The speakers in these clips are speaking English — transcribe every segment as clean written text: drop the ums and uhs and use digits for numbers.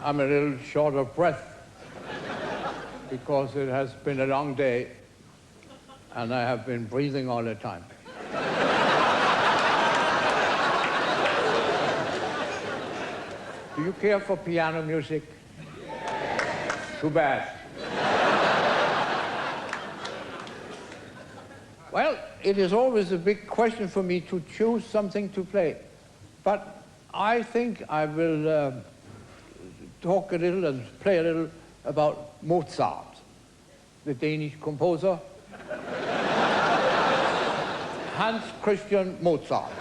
I'm a little short of breath because it has been a long day and I have been breathing all the time. Do you care for piano music? Yes. Too bad. Well, it is always a big question for me to choose something to play. But I think I will talk a little and play a little about Mozart, the Danish composer. Hans Christian Mozart.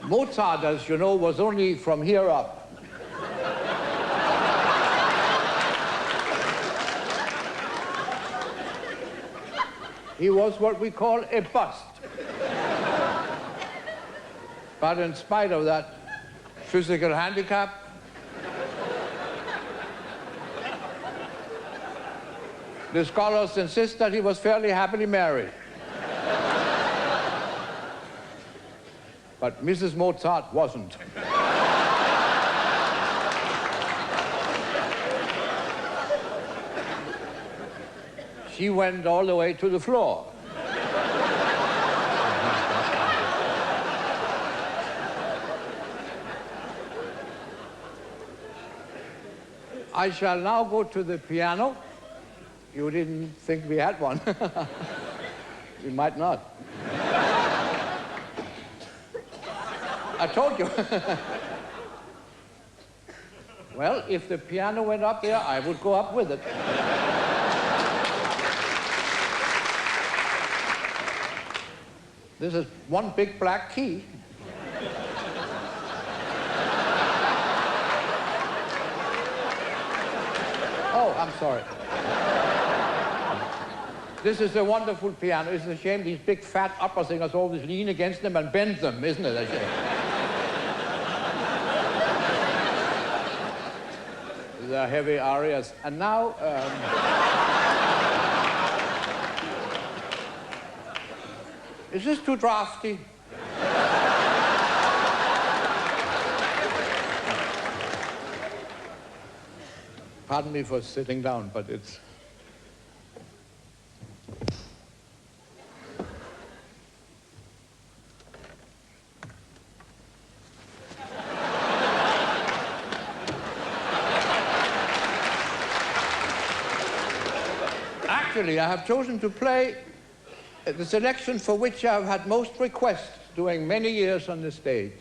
Mozart, as you know, was only from here up. He was what we call a bust. But in spite of that physical handicap, the scholars insist that he was fairly happily married. But Mrs. Mozart wasn't. She went all the way to the floor. I shall now go to the piano. You didn't think we had one. We might not. I told you. Well, if the piano went up there, I would go up with it. This is one big black key. Oh, I'm sorry. This is a wonderful piano. It's a shame these big fat opera singers always lean against them and bend them, isn't it? A shame. These are heavy arias. And now, is this too drafty? Pardon me for sitting down, but it's... Actually, I have chosen to play the selection for which I've had most requests during many years on the stage.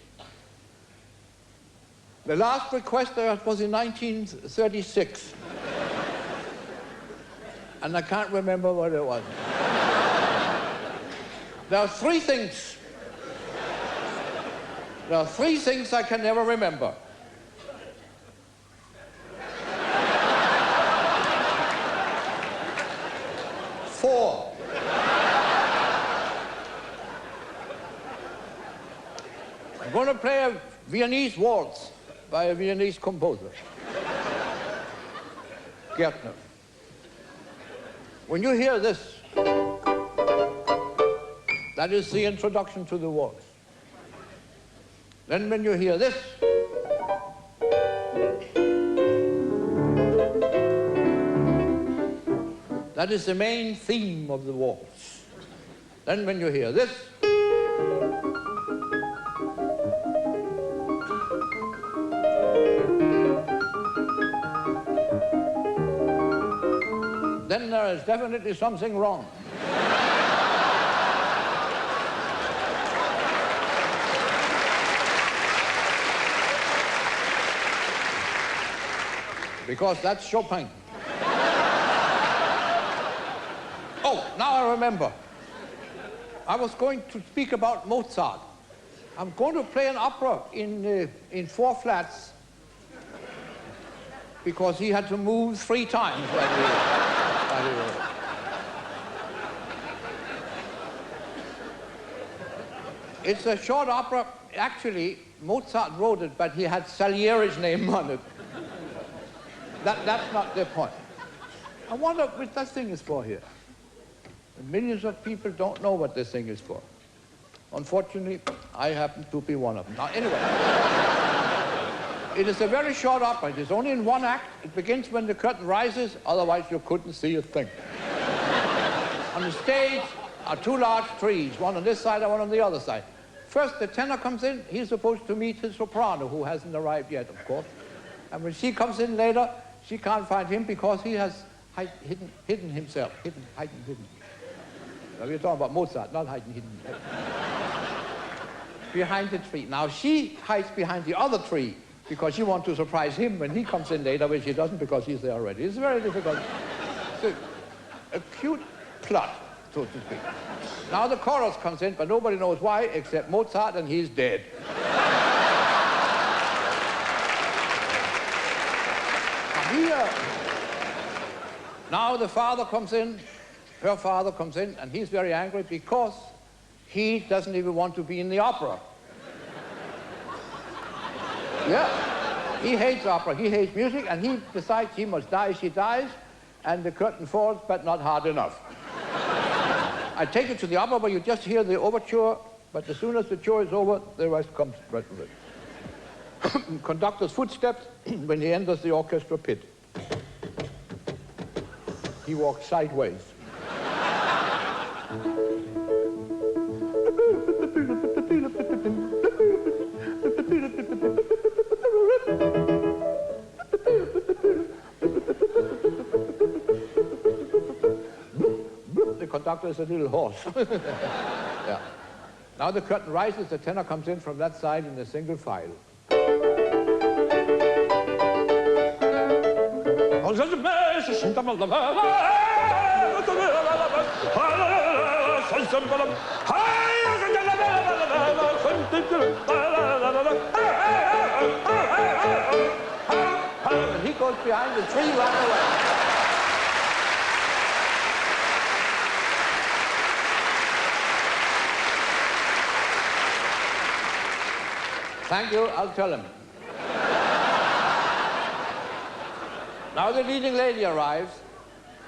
The last request was in 1936. And I can't remember what it was. There are three things. There are three things I can never remember. Four. I'm going to play a Viennese waltz by a Viennese composer, Gärtner. When you hear this, that is the introduction to the waltz. Then when you hear this, that is the main theme of the waltz. Then when you hear this, then there is definitely something wrong. Because that's Chopin. Oh, now I remember. I was going to speak about Mozart. I'm going to play an opera in four flats because he had to move 3 times. It's a short opera. Actually, Mozart wrote it, but he had Salieri's name on it. That's not the point. I wonder what that thing is for here. Millions of people don't know what this thing is for. Unfortunately, I happen to be one of them. Now, anyway, it is a very short opera. It is only in one act. It begins when the curtain rises, otherwise you couldn't see a thing. On the stage are two large trees, one on this side and one on the other side. First, the tenor comes in. He's supposed to meet his soprano, who hasn't arrived yet, of course. And when she comes in later, she can't find him because he has hidden himself. Hidden. Now, we're talking about Mozart, not hidden. Behind the tree. Now, she hides behind the other tree because she wants to surprise him when he comes in later, which she doesn't because he's there already. It's very difficult. It's a cute plot, so to speak. Now the chorus comes in, but nobody knows why except Mozart, and he's dead. Now the father comes in, her father comes in, and he's very angry because he doesn't even want to be in the opera. Yeah, he hates opera, he hates music, and he decides he must die. She dies, and the curtain falls, but not hard enough. I take it to the opera where you just hear the overture, but as soon as the tour is over, the rest comes right with it. Conductor's footsteps when he enters the orchestra pit. He walks sideways. The conductor is a little hoarse. Yeah. Now the curtain rises, the tenor comes in from that side in a single file. And he goes behind the tree right away. Thank you, I'll tell him. Now the leading lady arrives.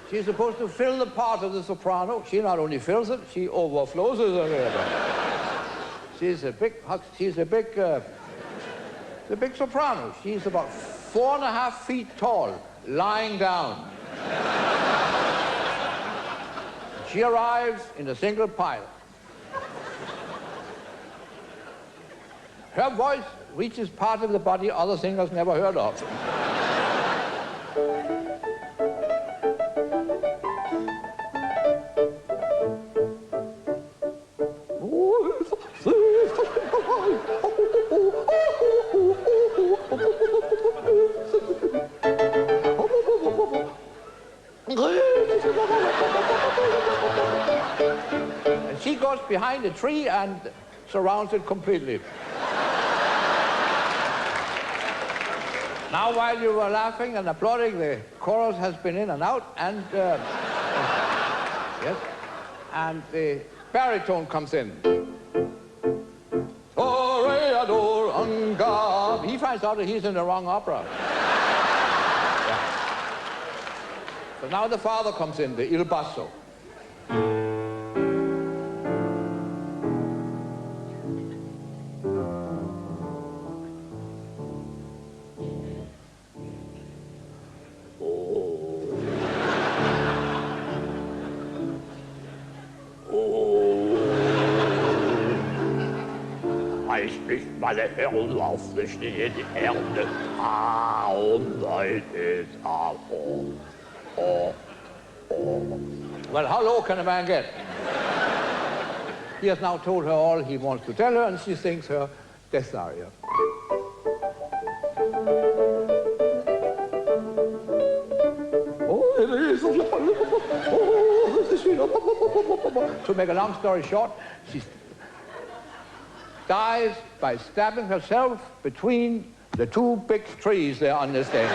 She's supposed to fill the part of the soprano. She not only fills it, she overflows it. She's a big soprano. She's about 4.5 feet tall, lying down. She arrives in a single pile. Her voice reaches part of the body other singers never heard of. And she goes behind a tree and surrounds it completely. Now, while you were laughing and applauding, the chorus has been in and out, and yes, and the baritone comes in. He finds out that he's in the wrong opera. Yeah. So now the father comes in, the il basso. Meine Herren, aufrichten in die Erde. Well, how low can a man get? He has now told her all he wants to tell her, and she sings her death aria. To make a long story short, she dies by stabbing herself between the two big trees there on the stage.